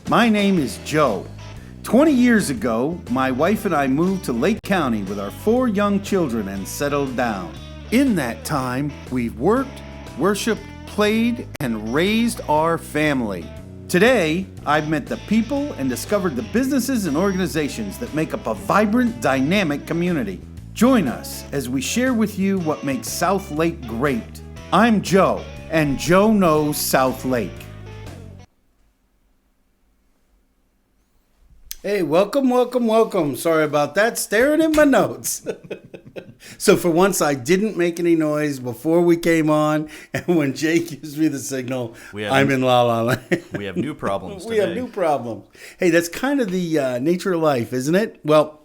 My name is Joe. 20 years ago, my wife and I moved to Lake County with our 4 young children and settled down. In that time, we've worked, worshiped, played, and raised our family. Today, I've met the people and discovered the businesses and organizations that make up a vibrant, dynamic community. Join us as we share with you what makes South Lake great. I'm Joe, and Joe knows South Lake. Hey, welcome. Sorry about that. Staring at my notes. So for once, I didn't make any noise before we came on, and when Jay gives me the signal, I'm in La La Land. We have new problems today. We have new problems. Hey, that's kind of the nature of life, isn't it? Well,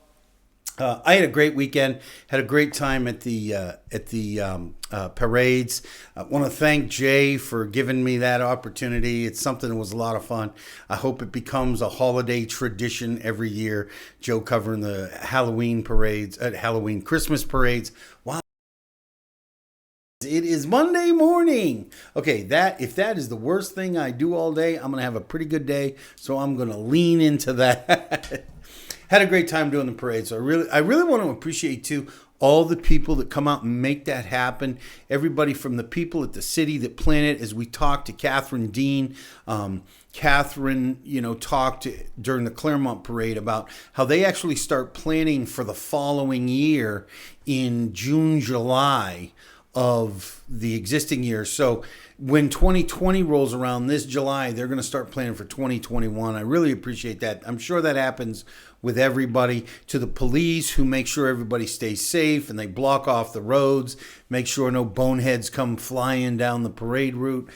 I had a great weekend. Had a great time at the parades. I want to thank Jay for giving me that opportunity. It's something that was a lot of fun. I hope it becomes a holiday tradition every year. Joe covering the Halloween parades, Christmas parades. Wow. It is Monday morning. Okay, if that is the worst thing I do all day, I'm going to have a pretty good day. So I'm going to lean into that. Had a great time doing the parade. So I really want to appreciate too all the people that come out and make that happen. Everybody from the people at the city that plan it. As we talked to Catherine Dean, Catherine, talked during the Clermont parade about how they actually start planning for the following year in June, July of the existing year. So when 2020 rolls around this July, they're going to start planning for 2021. I really appreciate that. I'm sure that happens with everybody. To the police who make sure everybody stays safe and they block off the roads, make sure no boneheads come flying down the parade route,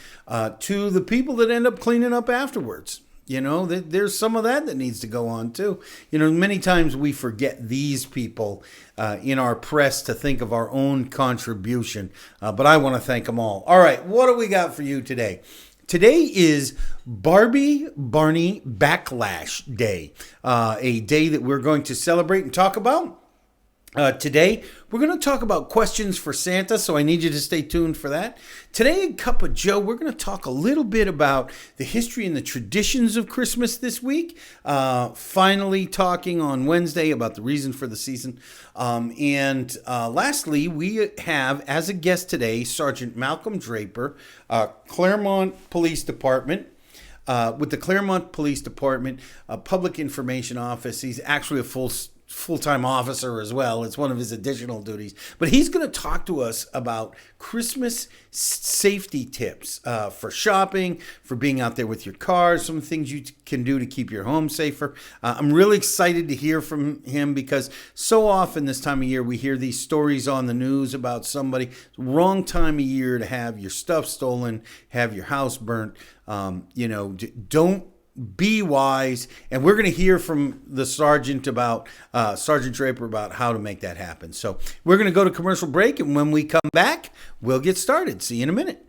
to the people that end up cleaning up afterwards. There's some of that needs to go on too. Many times we forget these people in our press to think of our own contribution. But I want to thank them all. All right, what do we got for you today? Today is Barney Backlash Day, a day that we're going to celebrate and talk about. Today, we're going to talk about questions for Santa, so I need you to stay tuned for that. Today in Cup of Joe, we're going to talk a little bit about the history and the traditions of Christmas this week. Finally talking on Wednesday about the reason for the season. And lastly, we have, as a guest today, Sergeant Malcolm Draper, Clermont Police Department. With the Clermont Police Department Public Information Office. He's actually a full-time officer as well. It's one of his additional duties. But he's going to talk to us about Christmas safety tips for shopping, for being out there with your car, some things you can do to keep your home safer. I'm really excited to hear from him because so often this time of year we hear these stories on the news about somebody. Wrong time of year to have your stuff stolen, have your house burnt. Don't be wise, and we're going to hear from the Sergeant Draper about how to make that happen. So we're going to go to commercial break, and when we come back, we'll get started. See you in a minute.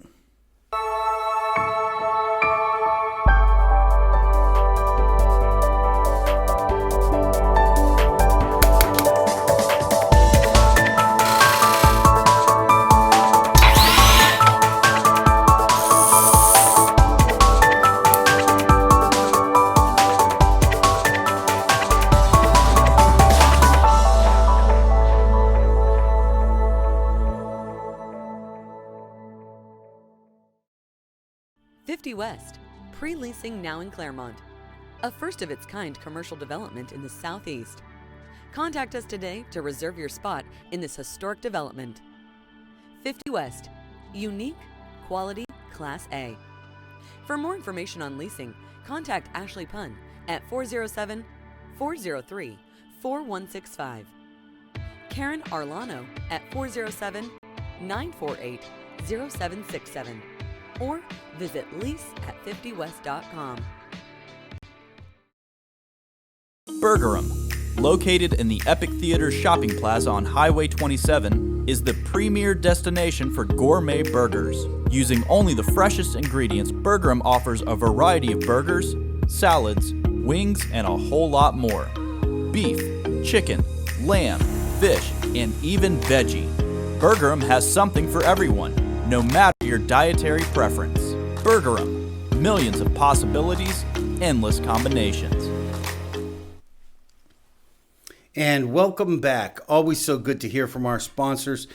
West, pre-leasing now in Clermont, a first-of-its-kind commercial development in the Southeast. Contact us today to reserve your spot in this historic development. 50 West, unique, quality, Class A. For more information on leasing, contact Ashley Punn at 407-403-4165. Karen Arlano at 407-948-0767. Or visit lease@50west.com. Burgerum, located in the Epic Theater Shopping Plaza on Highway 27, is the premier destination for gourmet burgers. Using only the freshest ingredients, Burgerum offers a variety of burgers, salads, wings, and a whole lot more. Beef, chicken, lamb, fish, and even veggie. Burgerum has something for everyone, no matter your dietary preference. Burgerum, millions of possibilities, endless combinations. And welcome back. Always so good to hear from our sponsors.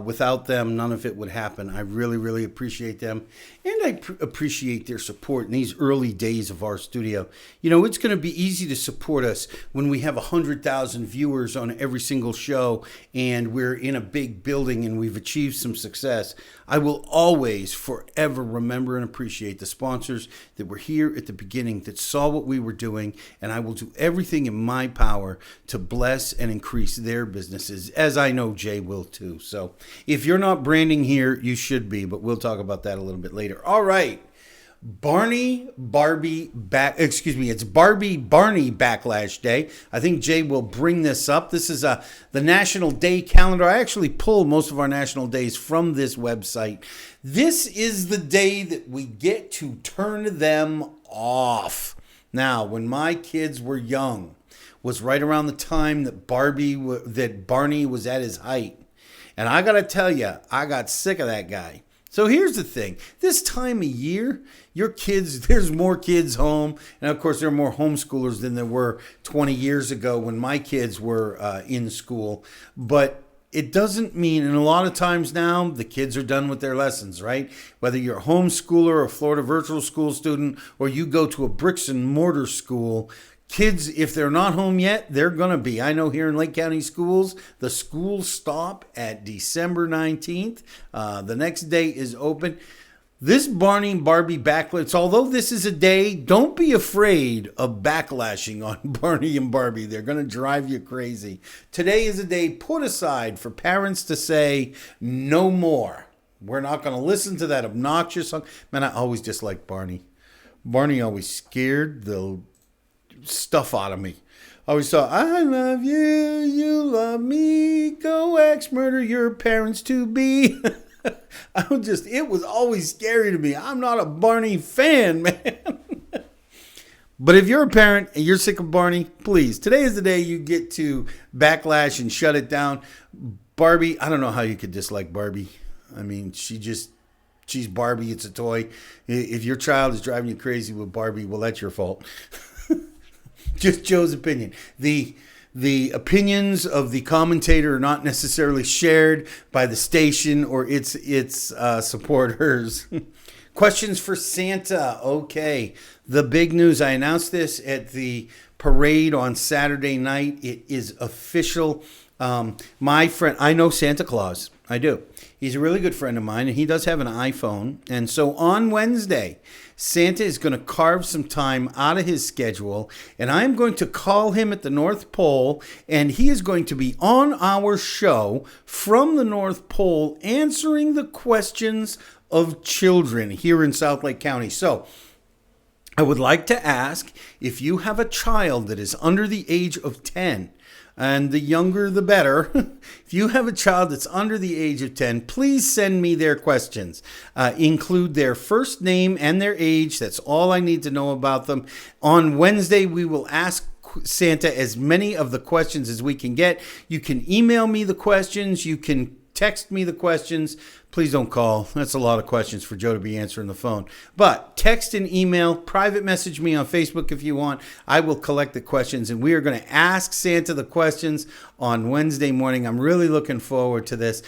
Without them, none of it would happen. I really, really appreciate them. And I appreciate their support in these early days of our studio. You know, it's going to be easy to support us when we have 100,000 viewers on every single show and we're in a big building and we've achieved some success. I will always, forever remember and appreciate the sponsors that were here at the beginning, that saw what we were doing, and I will do everything in my power to bless and increase their businesses, as I know Jay will too. So if you're not branding here, you should be, but we'll talk about that a little bit later. All right. It's Barbie Barney Backlash Day. I think Jay will bring this up. This is the National Day calendar. I actually pulled most of our national days from this website. This is the day that we get to turn them off. Now, when my kids were young, was right around the time that Barney was at his height. And I got to tell you, I got sick of that guy. So here's the thing. This time of year, your kids, there's more kids home. And of course, there are more homeschoolers than there were 20 years ago when my kids were in school. But it doesn't mean, and a lot of times now, the kids are done with their lessons, right? Whether you're a homeschooler, a Florida virtual school student, or you go to a bricks and mortar school, kids, if they're not home yet, they're going to be. I know here in Lake County schools, the schools stop at December 19th. The next day is open. This Barney and Barbie backlash, although this is a day, don't be afraid of backlashing on Barney and Barbie. They're going to drive you crazy. Today is a day put aside for parents to say, no more. We're not going to listen to that obnoxious song. Man, I always disliked Barney. Barney always scared the stuff out of me. I always thought, I love you, you love me, go axe murder your parents to be. It was always scary to me. I'm not a Barney fan, man. But if you're a parent and you're sick of Barney, please, today is the day you get to backlash and shut it down. Barbie, I don't know how you could dislike Barbie. I mean, she's Barbie, it's a toy. If your child is driving you crazy with Barbie, well, that's your fault. Just Joe's opinion. The opinions of the commentator are not necessarily shared by the station or its supporters. Questions for Santa. Okay. The big news. I announced this at the parade on Saturday night. It is official. My friend, I know Santa Claus. I do. He's a really good friend of mine, and he does have an iPhone. And so on Wednesday, Santa is going to carve some time out of his schedule, and I'm going to call him at the North Pole, and he is going to be on our show from the North Pole answering the questions of children here in South Lake County. So I would like to ask, if you have a child that is under the age of 10, and the younger the better. If you have a child that's under the age of 10, please send me their questions. Include their first name and their age. That's all I need to know about them. On Wednesday, we will ask Santa as many of the questions as we can get. You can email me the questions. You can text me the questions. Please don't call. That's a lot of questions for Joe to be answering the phone. But text and email, private message me on Facebook if you want. I will collect the questions, and we are going to ask Santa the questions on Wednesday morning. I'm really looking forward to this.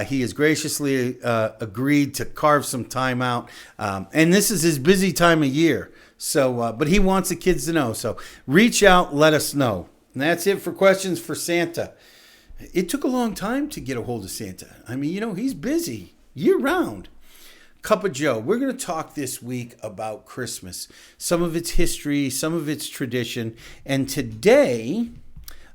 He has graciously agreed to carve some time out, and this is his busy time of year. So, but he wants the kids to know. So reach out, let us know. And that's it for questions for Santa. It took a long time to get a hold of Santa. I mean, he's busy year-round. Cup of Joe. We're going to talk this week about Christmas, some of its history, some of its tradition. And today,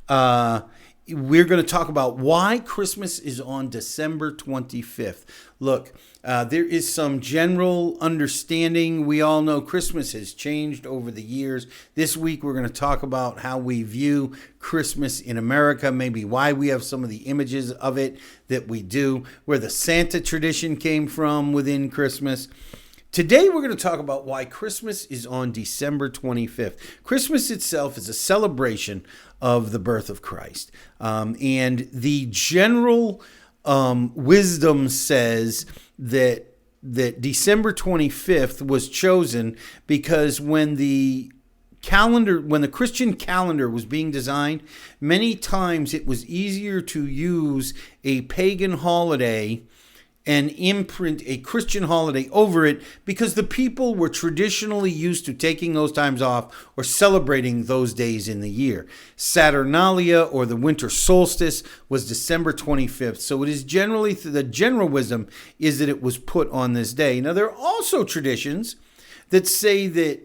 we're going to talk about why Christmas is on December 25th. Look, there is some general understanding. We all know Christmas has changed over the years. This week, we're going to talk about how we view Christmas in America, maybe why we have some of the images of it that we do, where the Santa tradition came from within Christmas. Today, we're going to talk about why Christmas is on December 25th. Christmas itself is a celebration of the birth of Christ. And the general wisdom says that December 25th was chosen because when the when the Christian calendar was being designed, many times it was easier to use a pagan holiday and imprint a Christian holiday over it because the people were traditionally used to taking those times off or celebrating those days in the year. Saturnalia, or the winter solstice, was December 25th. So it is generally, the general wisdom is that it was put on this day. Now, there are also traditions that say that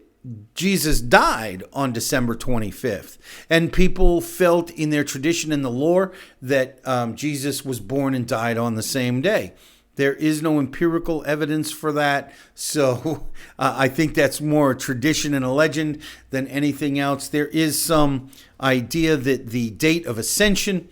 Jesus died on December 25th, and people felt in their tradition and the lore that Jesus was born and died on the same day. There is no empirical evidence for that, so I think that's more a tradition and a legend than anything else. There is some idea that the date of ascension,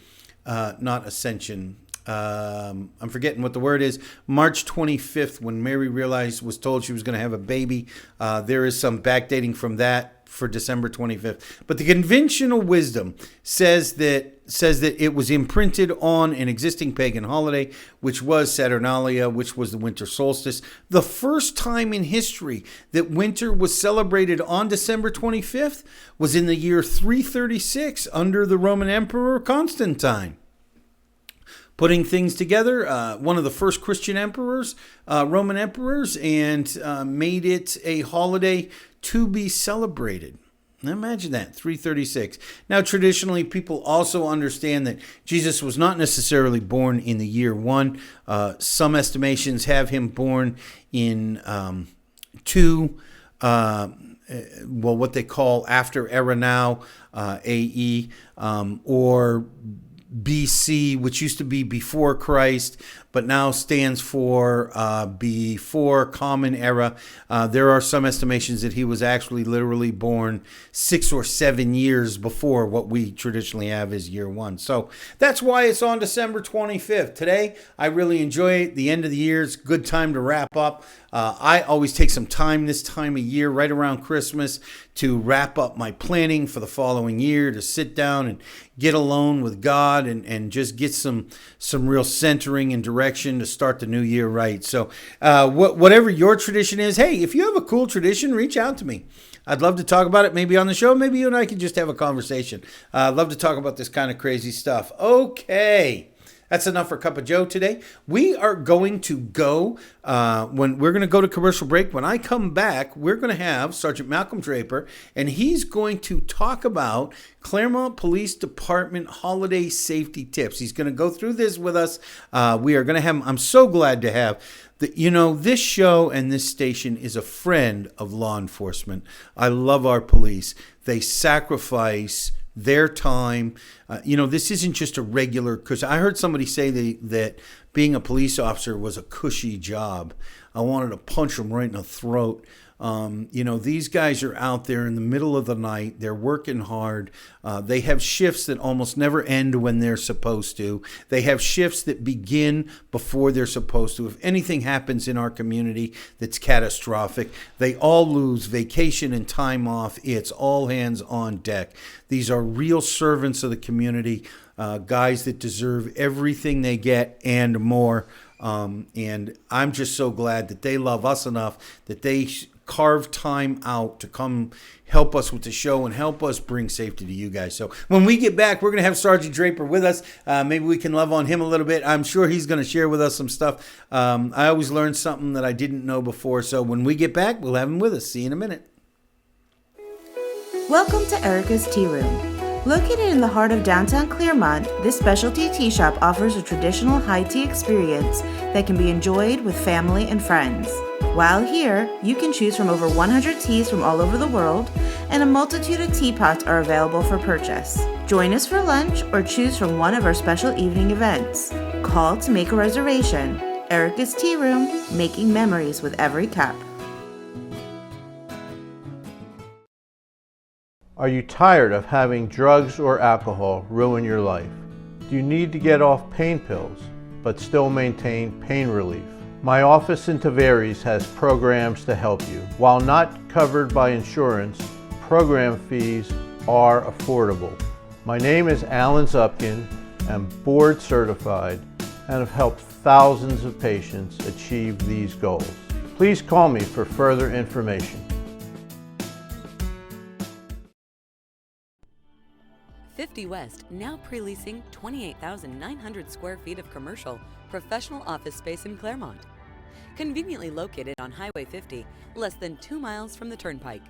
not ascension, I'm forgetting what the word is, March 25th, when Mary was told she was going to have a baby. There is some backdating from that for December 25th. But the conventional wisdom says that it was imprinted on an existing pagan holiday, which was Saturnalia, which was the winter solstice. The first time in history that winter was celebrated on December 25th was in the year 336 under the Roman Emperor Constantine. Putting things together, one of the first Christian emperors, Roman emperors, and made it a holiday to be celebrated. Now imagine that, 336. Now, traditionally, people also understand that Jesus was not necessarily born in the year 1. Some estimations have him born in 2, what they call after Era now, AE, or BC, which used to be before Christ, but now stands for before Common Era. There are some estimations that he was actually literally born 6 or 7 years before what we traditionally have as year 1. So that's why it's on December 25th. Today, I really enjoy it. The end of the year is a good time to wrap up. I always take some time this time of year, right around Christmas, to wrap up my planning for the following year, to sit down and get alone with God and just get some real centering and direction to start the new year right. So whatever your tradition is, hey, if you have a cool tradition, reach out to me. I'd love to talk about it, maybe on the show. Maybe you and I can just have a conversation. I'd love to talk about this kind of crazy stuff. Okay. That's enough for Cup of Joe today. We are going to go, when we're going to go to commercial break. When I come back, we're going to have Sergeant Malcolm Draper, and he's going to talk about Clermont Police Department holiday safety tips. He's going to go through this with us. We are going to have, I'm so glad to have, this show and this station is a friend of law enforcement. I love our police. They sacrifice their time. This isn't just a regular, because I heard somebody say that being a police officer was a cushy job. I wanted to punch them right in the throat. These guys are out there in the middle of the night. They're working hard. They have shifts that almost never end when they're supposed to. They have shifts that begin before they're supposed to. If anything happens in our community that's catastrophic, they all lose vacation and time off. It's all hands on deck. These are real servants of the community, guys that deserve everything they get and more. And I'm just so glad that they love us enough that they carve time out to come help us with the show and help us bring safety to you guys. So when we get back, we're going to have Sergeant Draper with us. Maybe we can love on him a little bit. I'm sure he's going to share with us some stuff. I always learn something that I didn't know before. So when we get back, we'll have him with us. See you in a minute. Welcome to Erica's Tea Room. Located in the heart of downtown Clermont, this specialty tea shop offers a traditional high tea experience that can be enjoyed with family and friends. While here, you can choose from over 100 teas from all over the world, and a multitude of teapots are available for purchase. Join us for lunch or choose from one of our special evening events. Call to make a reservation. Erica's Tea Room, making memories with every cup. Are you tired of having drugs or alcohol ruin your life? Do you need to get off pain pills, but still maintain pain relief? My office in Tavares has programs to help you. While not covered by insurance, program fees are affordable. My name is Alan Zupkin. I'm board certified and have helped thousands of patients achieve these goals. Please call me for further information. 50 West now pre-leasing 28,900 square feet of commercial, professional office space in Clermont. Conveniently located on Highway 50, less than 2 miles from the Turnpike.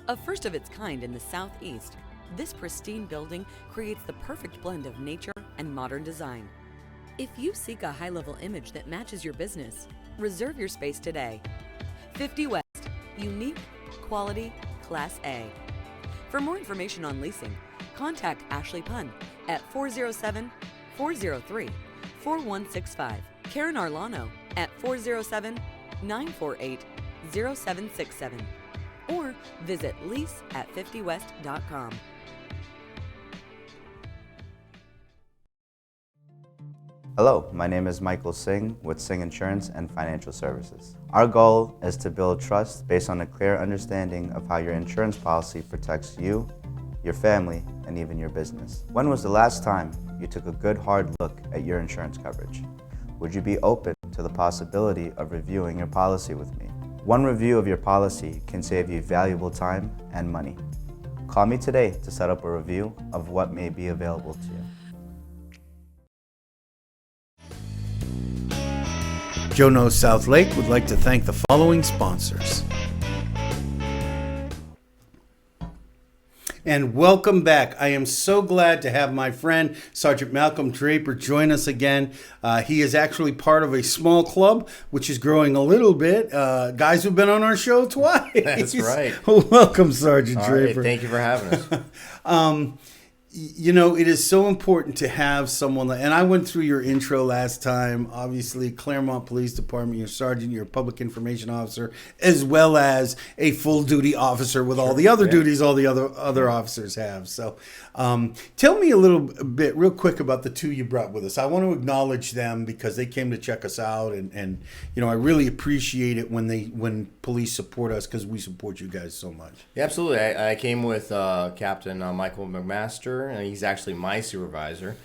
A first of its kind in the Southeast, this pristine building creates the perfect blend of nature and modern design. If you seek a high-level image that matches your business, reserve your space today. 50 West, unique, quality, Class A. For more information on leasing, contact Ashley Punn at 407-403-4165, Karen Arlano at 407-948-0767, or visit lease@50west.com. Hello, my name is Michael Singh with Singh Insurance and Financial Services. Our goal is to build trust based on a clear understanding of how your insurance policy protects you, your family, and even your business. When was the last time you took a good hard look at your insurance coverage? Would you be open to the possibility of reviewing your policy with me? One review of your policy can save you valuable time and money. Call me today to set up a review of what may be available to you. Joe Knows South Lake would like to thank the following sponsors. And welcome back. I am so glad to have my friend Sergeant Malcolm Draper join us again. He is actually part of a small club, which is growing a little bit. Guys who've been on our show twice. That's right. Welcome, Sergeant All Draper. right, thank you for having us. You know, it is so important to have someone and I went through your intro last time. Obviously, Clermont Police Department, you're sergeant, you're a public information officer, as well as a full duty officer with all the other duties all the other officers have. So tell me a little bit real quick about the two you brought with us. I want to acknowledge them because they came to check us out, and you know, I really appreciate it when police support us, because we support you guys so much. Yeah, absolutely. I came with Captain Michael McMaster, and he's actually my supervisor.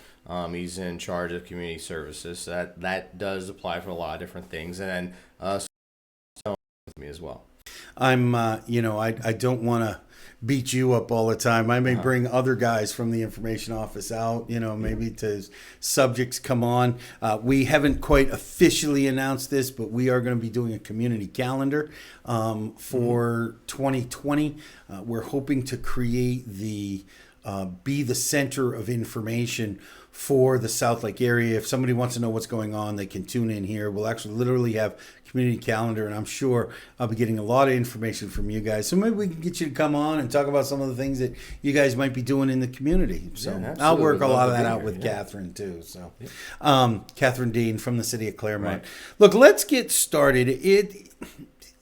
He's in charge of community services. So that does apply for a lot of different things. And then with me as well. I'm, you know, I don't want to beat you up all the time. I may bring other guys from the information office out, you know, maybe to subjects come on. We haven't quite officially announced this, but we are going to be doing a community calendar for 2020. We're hoping to create be the center of information for the South Lake area. If somebody wants to know what's going on, they can tune in here. We'll actually literally have community calendar, and I'm sure I'll be getting a lot of information from you guys. So maybe we can get you to come on and talk about some of the things that you guys might be doing in the community. So I'll work a lot of that out with Catherine too. So Catherine Dean from the city of Clermont. Right. Look, let's get started. It's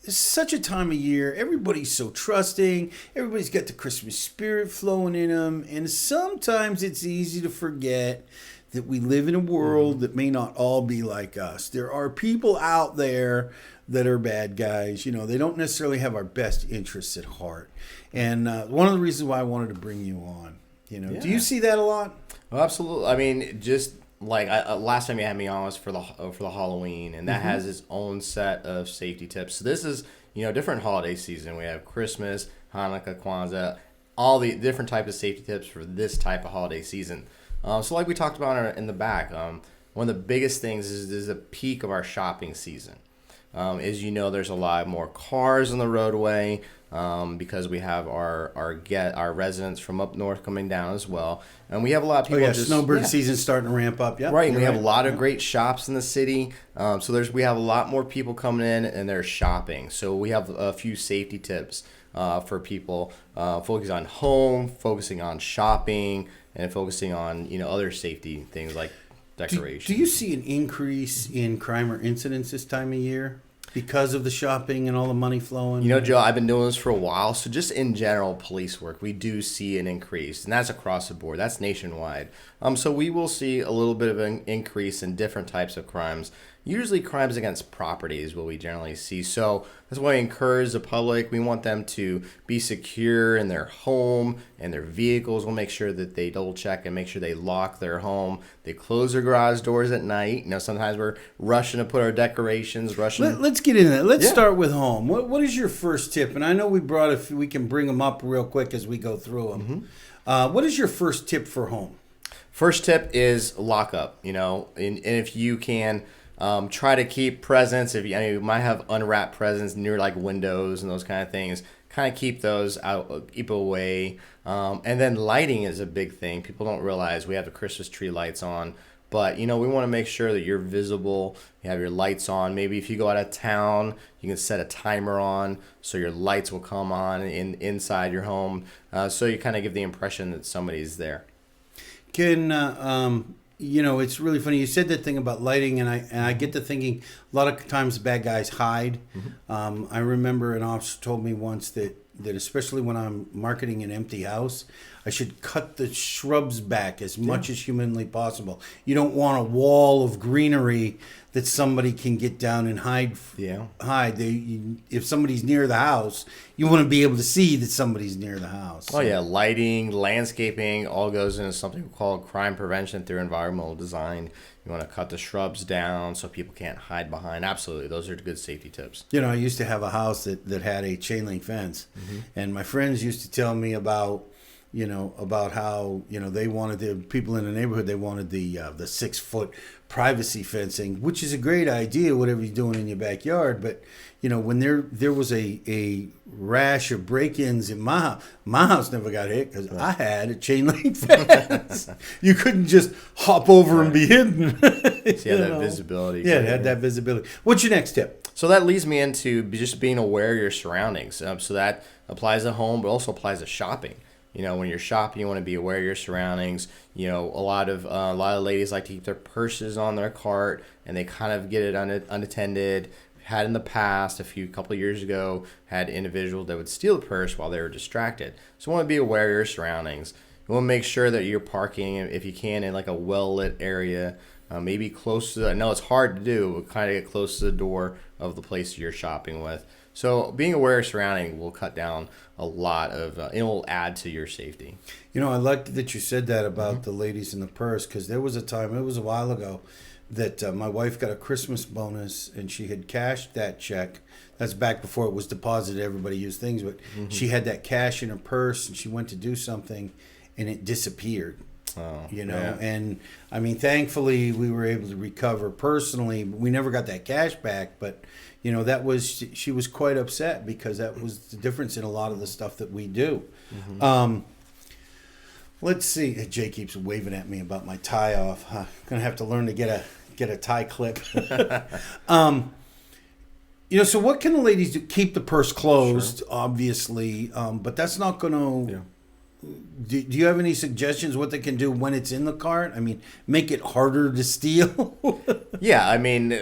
such a time of year. Everybody's so trusting. Everybody's got the Christmas spirit flowing in them. And sometimes it's easy to forget that we live in a world that may not all be like us. There are people out there that are bad guys. You know, they don't necessarily have our best interests at heart. And one of the reasons why I wanted to bring you on, you know, do you see that a lot? Well, absolutely. I mean, just like last time you had me on was for the Halloween, and that has its own set of safety tips. So this is, you know, different holiday season. We have Christmas, Hanukkah, Kwanzaa, all the different types of safety tips for this type of holiday season. So like we talked about in the back, one of the biggest things is the peak of our shopping season. As you know, there's a lot more cars on the roadway because we have our residents from up north coming down as well, and we have a lot of people. Snowbird season's starting to ramp up. Yeah, right. And we have a lot of great shops in the city, so we have a lot more people coming in and they're shopping. So we have a few safety tips for people focusing on home, focusing on shopping, and focusing on, you know, other safety things like decorations. Do you see an increase in crime or incidents this time of year because of the shopping and all the money flowing? You know, Joe, I've been doing this for a while. So just in general police work, we do see an increase, and that's across the board. That's nationwide. So we will see a little bit of an increase in different types of crimes. Usually crimes against property is what we generally see. So that's why I encourage the public. We want them to be secure in their home and their vehicles. We'll make sure that they double check and make sure they lock their home. They close their garage doors at night. You know, sometimes we're rushing to put our decorations, Let's get into that. Let's start with home. What is your first tip? And I know we can bring them up real quick as we go through them. What is your first tip for home? First tip is lock up, and if you can try to keep presents, if you might have unwrapped presents near like windows and those kind of things, kind of keep those out, keep away. And then lighting is a big thing. People don't realize we have the Christmas tree lights on, but we want to make sure that you're visible. You have your lights on. Maybe if you go out of town, you can set a timer on so your lights will come on inside your home. So you kind of give the impression that somebody's there. It's really funny. You said that thing about lighting, and I get to thinking a lot of times bad guys hide. I remember an officer told me once that especially when I'm marketing an empty house, I should cut the shrubs back as much as humanly possible. You don't want a wall of greenery that somebody can get down and hide. If somebody's near the house, you want to be able to see that somebody's near the house. Oh yeah, lighting, landscaping, all goes into something called crime prevention through environmental design. You want to cut the shrubs down so people can't hide behind. Absolutely, those are good safety tips. I used to have a house that had a chain link fence, and my friends used to tell me about how they wanted the people in the neighborhood, they wanted the 6-foot privacy fencing, which is a great idea, whatever you're doing in your backyard. But when there was a rash of break-ins in my house never got hit because I had a chain link fence. You couldn't just hop over and be hidden. So you had that visibility. Yeah, it had that visibility. What's your next tip? So that leads me into just being aware of your surroundings. So that applies to home, but also applies to shopping. When you're shopping, you want to be aware of your surroundings. A lot of ladies like to keep their purses on their cart, and they kind of get it unattended. Had in the past, couple of years ago, had individuals that would steal the purse while they were distracted. So you want to be aware of your surroundings. You want to make sure that you're parking, if you can, in like a well-lit area, maybe close to, I know it's hard to do, but kind of get close to the door of the place you're shopping with. So being aware of surrounding will cut down a lot of, it will add to your safety. I like that you said that about the ladies in the purse, because there was a time, it was a while ago, that my wife got a Christmas bonus and she had cashed that check. That's back before it was deposited, everybody used things, but she had that cash in her purse and she went to do something and it disappeared. And I mean, thankfully we were able to recover personally. We never got that cash back, but she was quite upset because that was the difference in a lot of the stuff that we do. Let's see. Jay keeps waving at me about my tie off. I'm gonna have to learn to get a tie clip. So what can the ladies do? Keep the purse closed, obviously, but that's not gonna. Yeah. Do you have any suggestions what they can do when it's in the cart? I mean, make it harder to steal. Yeah, I mean,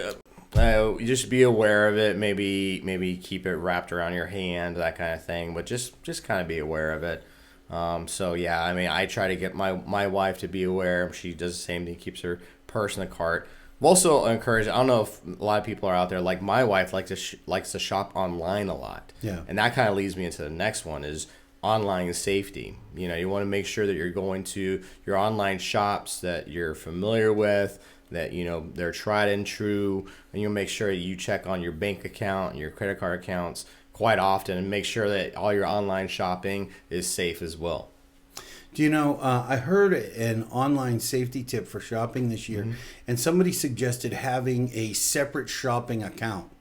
just be aware of it. Maybe keep it wrapped around your hand, that kind of thing. But just kind of be aware of it. So yeah, I mean, I try to get my wife to be aware. She does the same thing, keeps her purse in the cart. I've also encouraged, I don't know if a lot of people are out there, like my wife likes to shop online a lot. Yeah. And that kind of leads me into the next one is online safety. You want to make sure that you're going to your online shops that you're familiar with, that they're tried and true, and you'll make sure you check on your bank account and your credit card accounts quite often and make sure that all your online shopping is safe as well. I heard an online safety tip for shopping this year, and somebody suggested having a separate shopping account.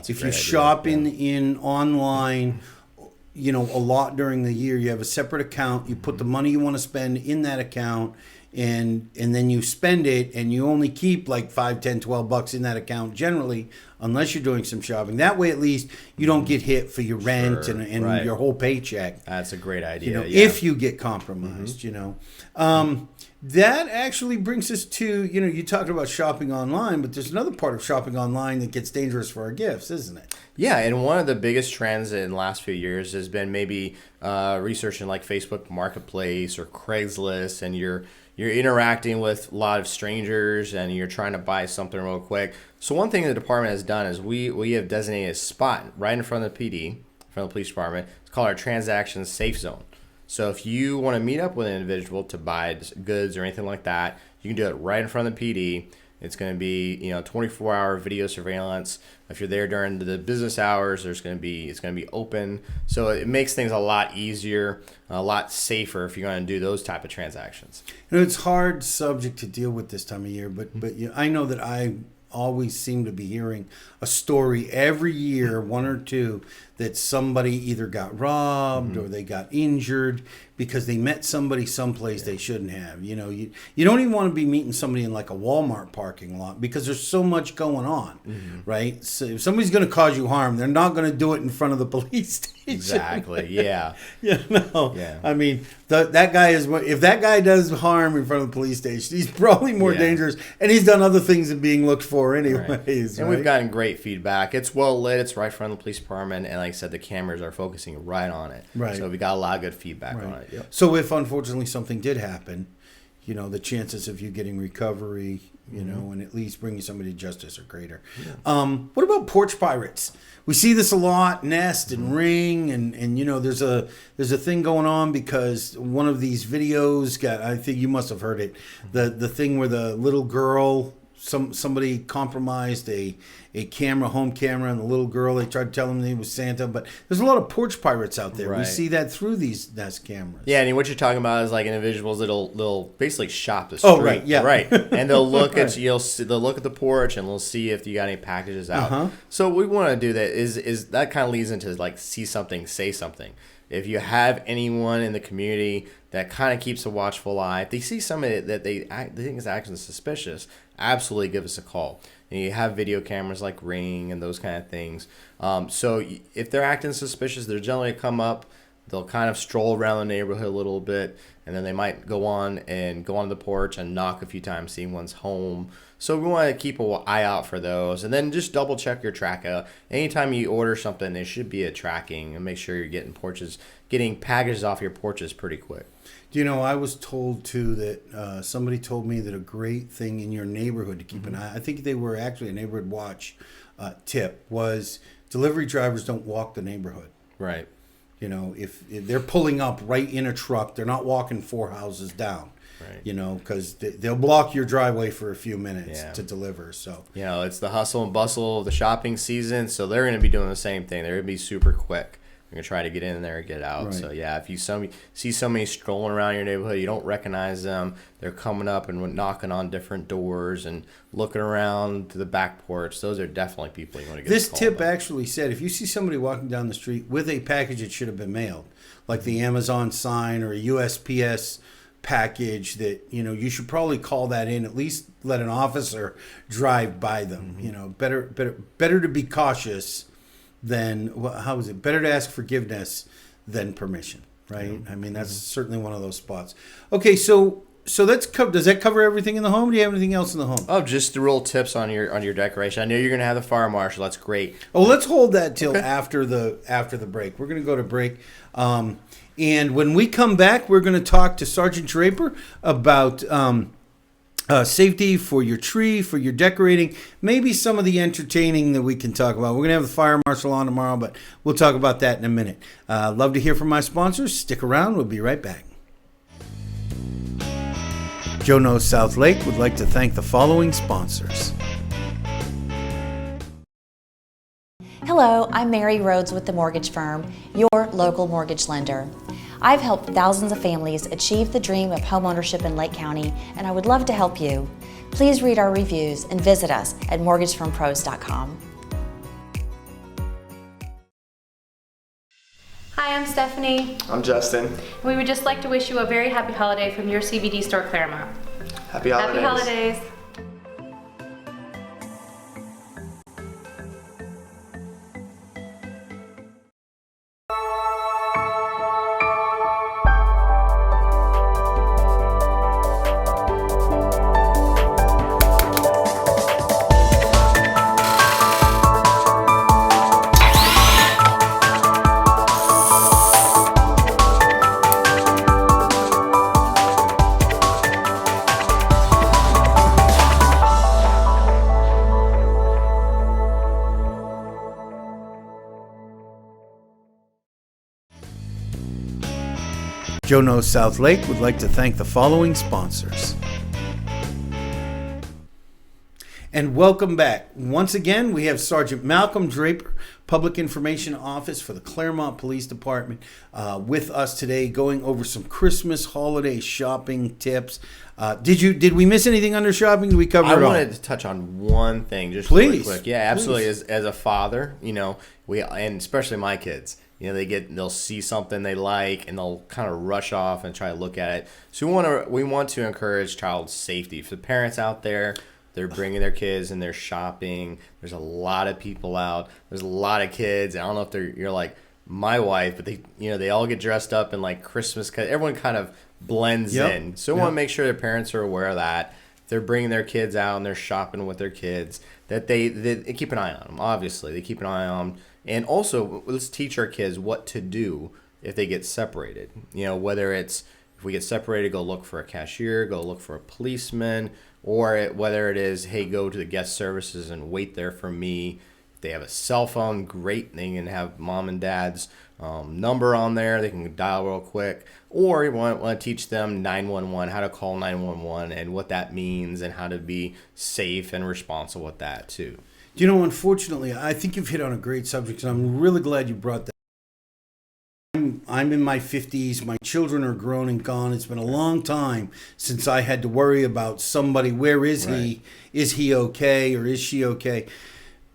If you shop in online, a lot during the year, you have a separate account, you put the money you want to spend in that account, and then you spend it, and you only keep like $5, $10, $12 in that account generally, unless you're doing some shopping. That way, at least, you don't get hit for your rent and right. your whole paycheck. That's a great idea. If you get compromised, That actually brings us to, you talked about shopping online, but there's another part of shopping online that gets dangerous for our gifts, isn't it? Yeah, and one of the biggest trends in the last few years has been maybe researching like Facebook Marketplace or Craigslist, and you're interacting with a lot of strangers and you're trying to buy something real quick. So one thing the department has done is we have designated a spot right in front of the PD, in front of the police department. It's called our transaction safe zone. So if you want to meet up with an individual to buy goods or anything like that, you can do it right in front of the PD. It's going to be 24-hour video surveillance. If you're there during the business hours, it's going to be open. So it makes things a lot easier, a lot safer if you're going to do those type of transactions. It's hard subject to deal with this time of year, but I know that I always seem to be hearing a story every year, one or two, that somebody either got robbed or they got injured because they met somebody someplace they shouldn't have. You don't even want to be meeting somebody in like a Walmart parking lot because there's so much going on, right? So if somebody's going to cause you harm, they're not going to do it in front of the police station. Exactly. Yeah. Yeah. I mean, that guy is. If that guy does harm in front of the police station, he's probably more dangerous, and he's done other things than being looked for anyways. And we've gotten great feedback. It's well lit. It's right in front of the police department, and like I said, the cameras are focusing right on it. Right. So we got a lot of good feedback on it. Yep. So if unfortunately something did happen, the chances of you getting recovery, and at least bringing somebody to justice are greater. Yeah. What about porch pirates? We see this a lot, Nest and Ring, and there's a thing going on because one of these videos I think you must have heard it, the thing where the little girl, somebody compromised a home camera, and the little girl, they tried to tell him he was Santa, but there's a lot of porch pirates out there. Right. We see that through these Nest cameras. Yeah, and what you're talking about is like individuals that'll basically shop the street. Oh, right, yeah. Right. And they'll look they'll look at the porch and they'll see if you got any packages out. So what we want to do that is that kind of leads into like see something, say something. If you have anyone in the community that kind of keeps a watchful eye, if they see somebody that they think is acting suspicious, absolutely give us a call. And you have video cameras like Ring and those kind of things. So if they're acting suspicious, they're generally come up. They'll kind of stroll around the neighborhood a little bit, and then they might go on the porch and knock a few times, see one's home. So we want to keep an eye out for those, and then just double check your tracker. Anytime you order something, there should be a tracking, and make sure you're getting packages off your porches pretty quick. I was told too that somebody told me that a great thing in your neighborhood to keep an eye. I think they were actually a neighborhood watch tip was delivery drivers don't walk the neighborhood. Right. If they're pulling up right in a truck, they're not walking 4 houses down. Right. Because they'll block your driveway for a few minutes to deliver. So it's the hustle and bustle of the shopping season, so they're going to be doing the same thing. They're going to be super quick. They're going to try to get in there and get out. Right. So if you see somebody strolling around your neighborhood, you don't recognize them. They're coming up and knocking on different doors and looking around to the back porch. Those are definitely people you want to get. This tip actually said if you see somebody walking down the street with a package that should have been mailed, like the Amazon sign or a USPS package, that you should probably call that in, at least let an officer drive by them. Better to be cautious than better to ask forgiveness than permission, right? I mean, that's certainly one of those spots. Okay, so does that cover everything in the home? Do you have anything else in the home? Oh, just the real tips on your decoration. I know you're going to have the fire marshal. That's great. Oh, let's hold that till after the break. We're going to go to break. And when we come back, we're going to talk to Sergeant Draper about safety for your tree, for your decorating, maybe some of the entertaining that we can talk about. We're going to have the fire marshal on tomorrow, but we'll talk about that in a minute. Love to hear from my sponsors. Stick around. We'll be right back. Joe Knows South Lake would like to thank the following sponsors. Hello, I'm Mary Rhodes with the mortgage firm, your local mortgage lender. I've helped thousands of families achieve the dream of homeownership in Lake County, and I would love to help you. Please read our reviews and visit us at mortgagefirmpros.com. Hi, I'm Stephanie. I'm Justin. We would just like to wish you a very happy holiday from your CBD store, Clermont. Happy holidays. Happy holidays. Joe Knows South Lake would like to thank the following sponsors. And welcome back. Once again, we have Sergeant Malcolm Draper, Public Information Office for the Clermont Police Department, with us today, going over some Christmas holiday shopping tips. Did we miss anything under shopping? Did we cover it all? I wanted to touch on one thing, just Please. really quick. Yeah, absolutely. Please. As a father, and especially my kids, they'll see something they like and they'll kind of rush off and try to look at it. So we want to encourage child safety. For the parents out there, they're bringing their kids and they're shopping. There's a lot of people out. There's a lot of kids. I don't know if you're like my wife, but they all get dressed up in like Christmas. Everyone kind of blends in. So we want to make sure their parents are aware of that. If they're bringing their kids out and they're shopping with their kids, that they keep an eye on them. Obviously, they keep an eye on them. And also, let's teach our kids what to do if they get separated. Whether it's if we get separated, go look for a cashier, go look for a policeman, or whether it is, hey, go to the guest services and wait there for me. If they have a cell phone, great. They can have mom and dad's number on there. They can dial real quick. Or you want to teach them 911, how to call 911 and what that means and how to be safe and responsible with that too. Unfortunately, I think you've hit on a great subject, and I'm really glad you brought that. I'm in my 50s. My children are grown and gone. It's been a long time since I had to worry about somebody. Where is he? Is he okay or is she okay?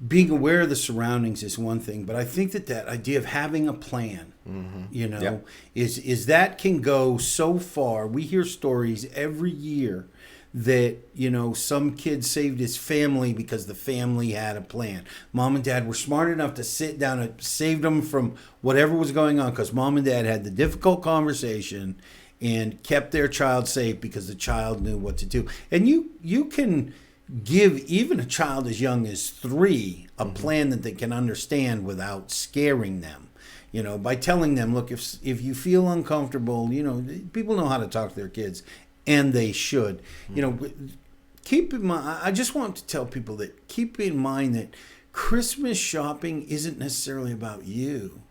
Being aware of the surroundings is one thing, but I think that idea of having a plan, is that can go so far. We hear stories every year that, some kid saved his family because the family had a plan. Mom and dad were smart enough to sit down and save them from whatever was going on because mom and dad had the difficult conversation and kept their child safe because the child knew what to do. And you can give even a child as young as 3 a plan that they can understand without scaring them. By telling them, look, if you feel uncomfortable, people know how to talk to their kids. And they should. Keep in mind, I just want to tell people that keep in mind that Christmas shopping isn't necessarily about you.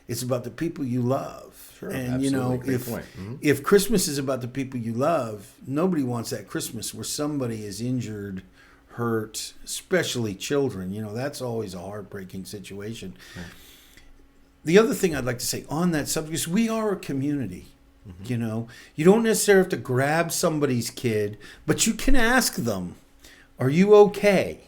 It's about the people you love. Sure, and, absolutely. Great point. if Christmas is about the people you love, nobody wants that Christmas where somebody is injured, hurt, especially children. That's always a heartbreaking situation. Right. The other thing I'd like to say on that subject is we are a community. You don't necessarily have to grab somebody's kid, but you can ask them, are you okay?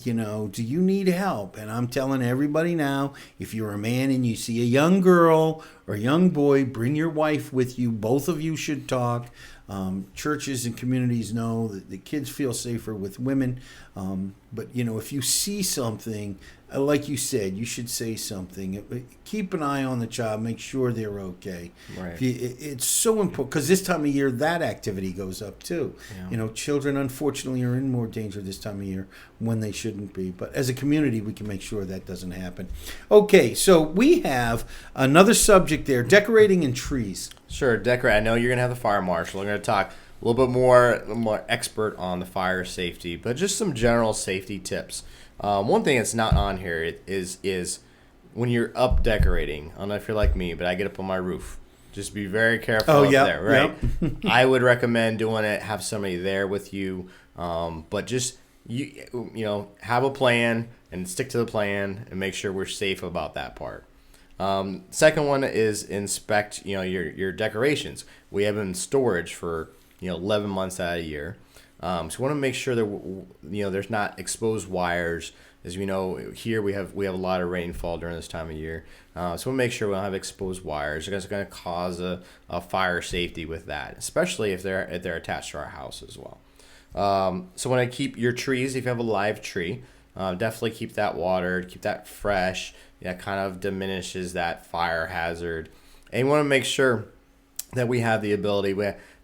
Do you need help? And I'm telling everybody now, if you're a man and you see a young girl or a young boy, bring your wife with you. Both of you should talk. Churches and communities know that the kids feel safer with women. But, if you see something, like you said, you should say something. Keep an eye on the child. Make sure they're okay. Right. It's so important because this time of year, that activity goes up too. Yeah. Children, unfortunately, are in more danger this time of year when they shouldn't be. But as a community, we can make sure that doesn't happen. Okay, so we have another subject there, decorating and trees. Sure, decorate. I know you're going to have the fire marshal. We're going to talk a little bit more expert on the fire safety, but just some general safety tips. One thing that's not on here is when you're up decorating. I don't know if you're like me, but I get up on my roof. Just be very careful there, right? Yep. I would recommend doing it. Have somebody there with you, but just have a plan and stick to the plan and make sure we're safe about that part. Second one is inspect your decorations. We have them in storage for 11 months out of a year. So we want to make sure that there's not exposed wires. As we know, here we have a lot of rainfall during this time of year. So we'll make sure we don't have exposed wires. It's going to cause a fire safety with that, especially if they're attached to our house as well. So when I keep your trees, if you have a live tree, definitely keep that watered, keep that fresh. That kind of diminishes that fire hazard. And you want to make sure that we have the ability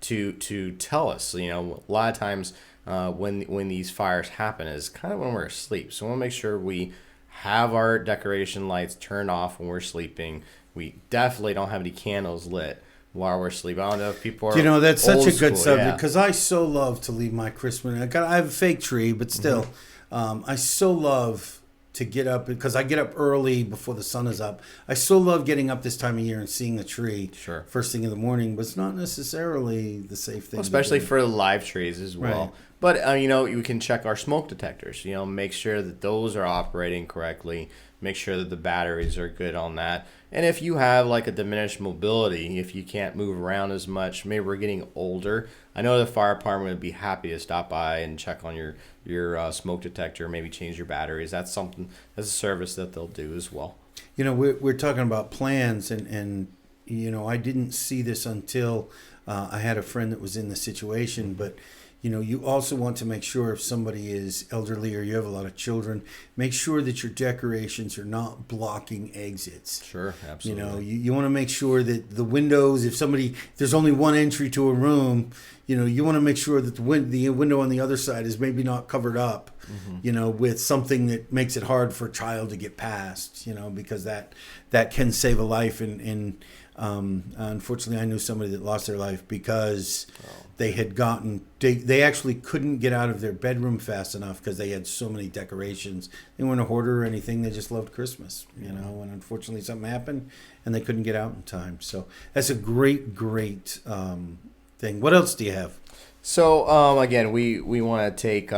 to tell us. A lot of times when these fires happen is kind of when we're asleep. So we want to make sure we have our decoration lights turned off when we're sleeping. We definitely don't have any candles lit while we're sleeping. I don't know if people are that's such a good subject yeah. because I so love to leave my Christmas. I have a fake tree, but still, I so love to get up because I get up early before the sun is up. I so love getting up this time of year and seeing the tree first thing in the morning, but it's not necessarily the safe thing. Well, especially for live trees as well. But, you can check our smoke detectors, make sure that those are operating correctly, make sure that the batteries are good on that. And if you have like a diminished mobility, if you can't move around as much, maybe we're getting older, I know the fire department would be happy to stop by and check on your smoke detector, maybe change your batteries. That's a service that they'll do as well. We're talking about plans, and I didn't see this until I had a friend that was in the situation, but you also want to make sure if somebody is elderly or you have a lot of children, make sure that your decorations are not blocking exits. Sure, absolutely. You want to make sure that the windows, if there's only one entry to a room, you want to make sure that the window on the other side is maybe not covered up, with something that makes it hard for a child to get past, because that can save a life. And unfortunately, I knew somebody that lost their life because they actually couldn't get out of their bedroom fast enough because they had so many decorations. They weren't a hoarder or anything. They just loved Christmas, and unfortunately something happened and they couldn't get out in time. So that's a great thing. What else do you have? So again, we want to take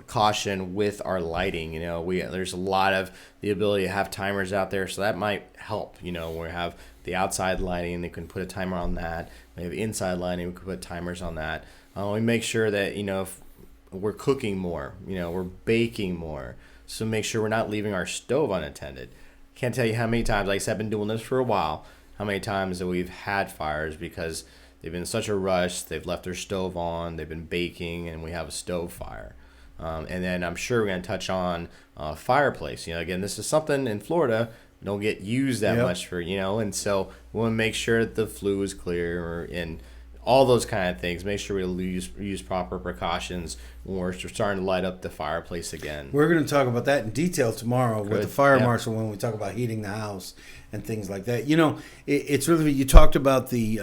caution with our lighting. There's a lot of the ability to have timers out there, so that might help. We have the outside lighting, they can put a timer on that. We have inside lighting, we can put timers on that. We make sure that if we're cooking more, we're baking more, so make sure we're not leaving our stove unattended. Can't tell you how many times, like I said, I've been doing this for a while, how many times that we've had fires because they've been in such a rush, they've left their stove on, they've been baking, and we have a stove fire. And then I'm sure we're going to touch on fireplace. Again, this is something in Florida don't get used that much for, and so we want to make sure that the flue is clear and all those kind of things. Make sure we use proper precautions when we're starting to light up the fireplace again. We're going to talk about that in detail tomorrow with the fire marshal when we talk about heating the house and things like that. It's really, you talked about the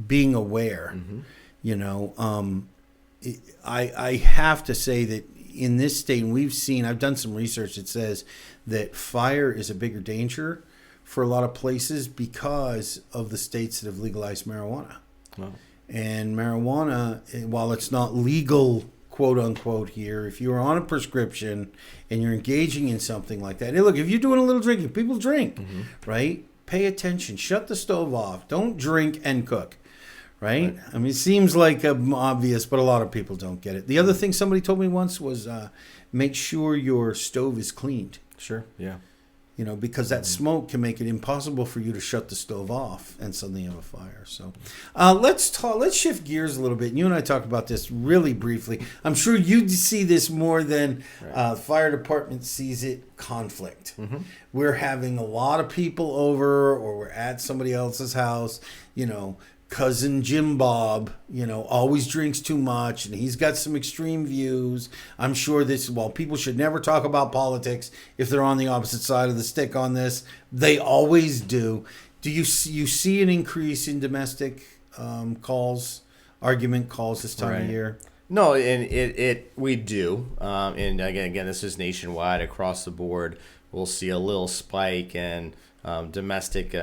being aware. I have to say that in this state, and I've done some research that says that fire is a bigger danger for a lot of places because of the states that have legalized marijuana. Wow. And marijuana, while it's not legal, quote unquote, here, if you're on a prescription and you're engaging in something like that, and look, if you're doing a little drinking, people drink, right? Pay attention. Shut the stove off. Don't drink and cook. Right? I mean, it seems like obvious, but a lot of people don't get it. The other thing somebody told me once was make sure your stove is cleaned. Sure, yeah. Because that smoke can make it impossible for you to shut the stove off and suddenly you have a fire. So let's shift gears a little bit. You and I talked about this really briefly. I'm sure you see this more than fire department sees it, conflict. We're having a lot of people over or we're at somebody else's house, cousin Jim Bob, always drinks too much and he's got some extreme views. I'm sure people should never talk about politics if they're on the opposite side of the stick on this. They always do. Do you see an increase in domestic argument calls this time of year? No, and we do. And again, this is nationwide across the board. We'll see a little spike in domestic,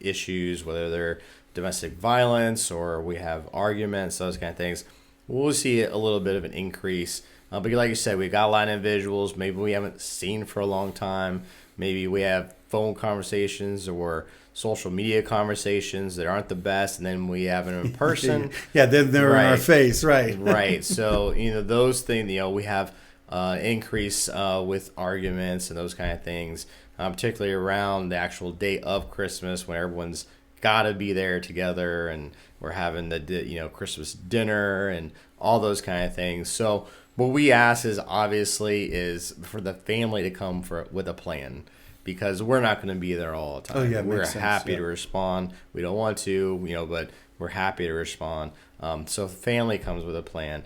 issues, whether they're domestic violence or we have arguments, those kind of things. We'll see a little bit of an increase. But like you said, we've got a lot of individuals maybe we haven't seen for a long time. Maybe we have phone conversations or social media conversations that aren't the best, and then we have them in person. Then they're in our face, right? Right. So, those things, we have increase with arguments and those kind of things. Particularly around the actual day of Christmas when everyone's got to be there together and we're having the Christmas dinner and all those kind of things. So what we ask is for the family to come with a plan because we're not going to be there all the time. Oh, yeah, we're makes sense, happy to respond. We don't want to, but we're happy to respond. So family comes with a plan.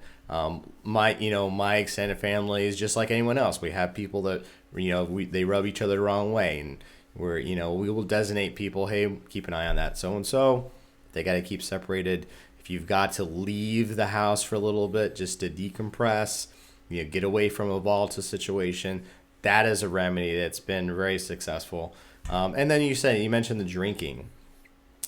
My extended family is just like anyone else. We have people that they rub each other the wrong way, and we will designate people. Hey, keep an eye on that so and so. They got to keep separated. If you've got to leave the house for a little bit just to decompress, get away from a volatile situation, that is a remedy that's been very successful. And then you mentioned the drinking.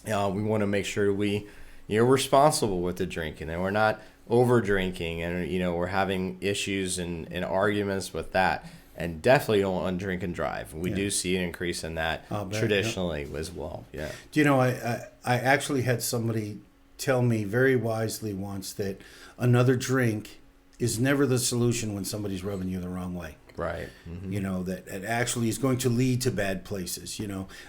We want to make sure we responsible with the drinking, and we're not over drinking, and we're having issues and arguments with that. And definitely don't want to drink and drive. We do see an increase in that traditionally as well. Yeah. Do you know, I actually had somebody tell me very wisely once that another drink is never the solution when somebody's rubbing you the wrong way. Right. Mm-hmm. That it actually is going to lead to bad places.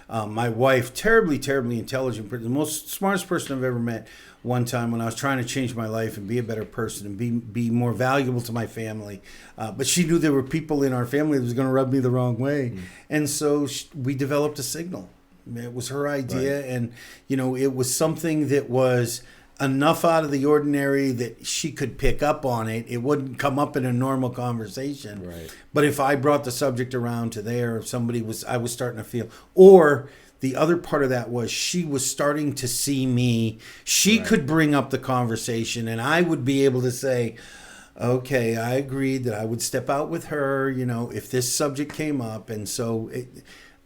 My wife, terribly, terribly intelligent, the most smartest person I've ever met. One time when I was trying to change my life and be a better person and be more valuable to my family. But she knew there were people in our family that was going to rub me the wrong way. Mm. And so we developed a signal. It was her idea. Right. And, it was something that was enough out of the ordinary that she could pick up on it. It wouldn't come up in a normal conversation. Right. But if I brought the subject around to there, if I was starting to feel, or the other part of that was she was starting to see me. She could bring up the conversation, and I would be able to say, okay, I agreed that I would step out with her, if this subject came up. And so,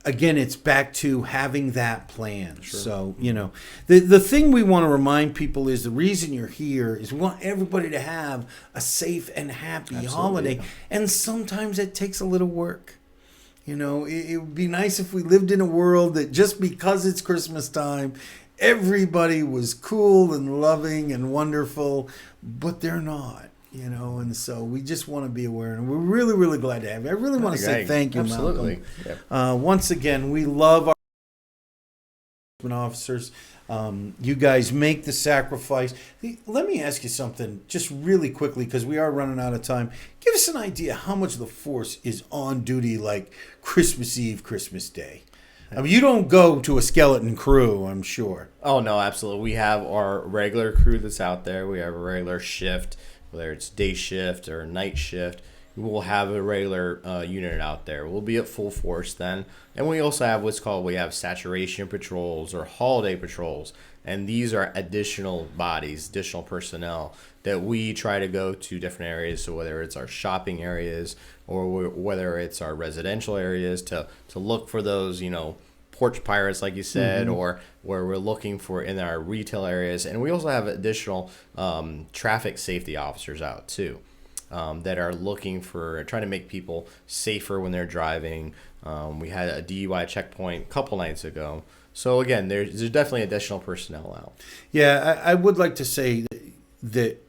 again, it's back to having that plan. Sure. So, the thing we want to remind people is the reason you're here is we want everybody to have a safe and happy holiday. And sometimes it takes a little work. It would be nice if we lived in a world that just because it's Christmas time, everybody was cool and loving and wonderful, but they're not, and so we just want to be aware, and we're really, really glad to have you. I really want to say thank you, Absolutely. Malcolm. Once again, we love our officers. You guys make the sacrifice. Let me ask you something just really quickly because we are running out of time. Give us an idea how much the force is on duty like Christmas Eve, Christmas Day. I mean, you don't go to a skeleton crew, I'm sure. Oh, no, absolutely. We have our regular crew that's out there. We have a regular shift, whether it's day shift or night shift. We'll have a regular unit out there. We'll be at full force then. And we also have we have saturation patrols or holiday patrols. And these are additional bodies, additional personnel that we try to go to different areas. So whether it's our shopping areas or whether it's our residential areas to look for those, porch pirates, like you said, or where we're looking for in our retail areas. And we also have additional traffic safety officers out too. That are trying to make people safer when they're driving. We had a DUI checkpoint a couple nights ago. So again, there's definitely additional personnel out. Yeah, I would like to say that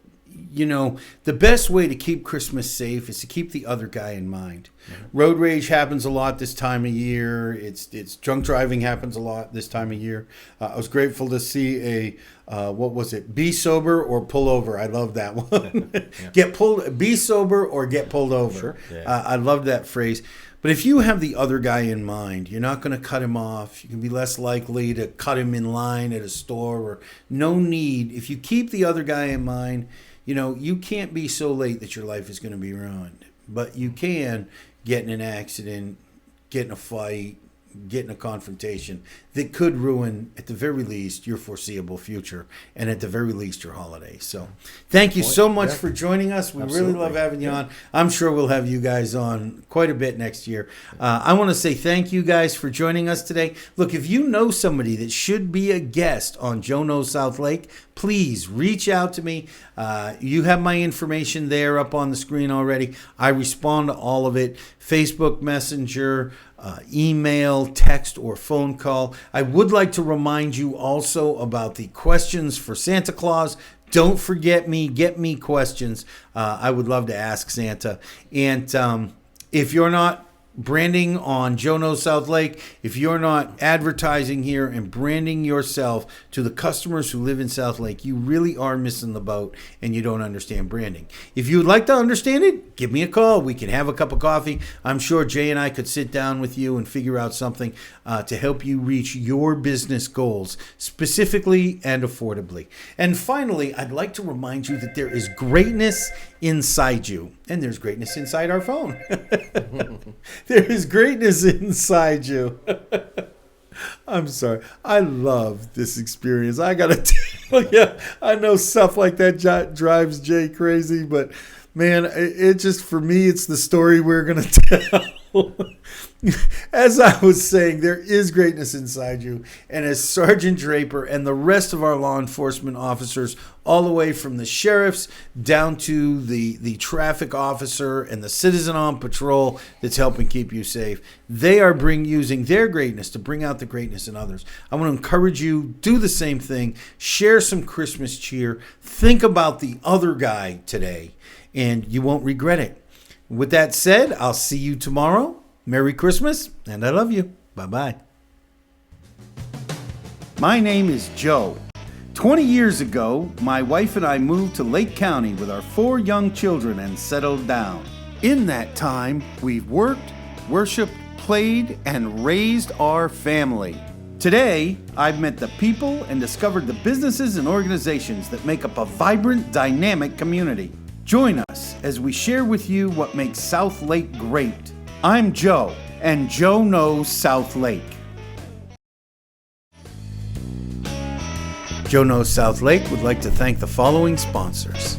the best way to keep Christmas safe is to keep the other guy in mind. Mm-hmm. Road rage happens a lot this time of year. It's drunk driving happens a lot this time of year. I was grateful to see what was it? Be sober or pull over. I love that one. Be sober or get pulled over. Sure. Yeah. I love that phrase. But if you have the other guy in mind, you're not going to cut him off. You can be less likely to cut him in line at a store or no need. If you keep the other guy in mind, you can't be so late that your life is going to be ruined. But you can get in an accident, get in a fight, get in a confrontation that could ruin, at the very least, your foreseeable future and at the very least your holiday. So thank you so much for joining us. We really love having you on. I'm sure we'll have you guys on quite a bit next year. I want to say thank you guys for joining us today. Look, if you know somebody that should be a guest on Joe Knows South Lake, please reach out to me. You have my information there up on the screen already. I respond to all of it. Facebook Messenger, email, text, or phone call. I would like to remind you also about the questions for Santa Claus. Don't forget me. Get me questions. I would love to ask Santa. And if you're not branding on Joe Knows South Lake, if you're not advertising here and branding yourself to the customers who live in South Lake, you really are missing the boat and you don't understand branding. If you would like to understand it, give me a call. We can have a cup of coffee. I'm sure Jay and I could sit down with you and figure out something to help you reach your business goals specifically and affordably. And finally, I'd like to remind you that there is greatness inside you, and there's greatness inside our phone. There is greatness inside you. I'm sorry. I love this experience. I got to tell you, I know stuff like that drives Jay crazy, but man, it just, for me, it's the story we're going to tell. As I was saying, there is greatness inside you. And as Sergeant Draper and the rest of our law enforcement officers, all the way from the sheriffs down to the traffic officer and the citizen on patrol that's helping keep you safe, they are using their greatness to bring out the greatness in others. I want to encourage you, do the same thing. Share some Christmas cheer. Think about the other guy today, and you won't regret it. With that said, I'll see you tomorrow. Merry Christmas, and I love you. Bye-bye. My name is Joe. 20 years ago, my wife and I moved to Lake County with our 4 young children and settled down. In that time, we've worked, worshiped, played, and raised our family. Today, I've met the people and discovered the businesses and organizations that make up a vibrant, dynamic community. Join us as we share with you what makes South Lake great. I'm Joe, and Joe knows South Lake. Joe Knows South Lake would like to thank the following sponsors.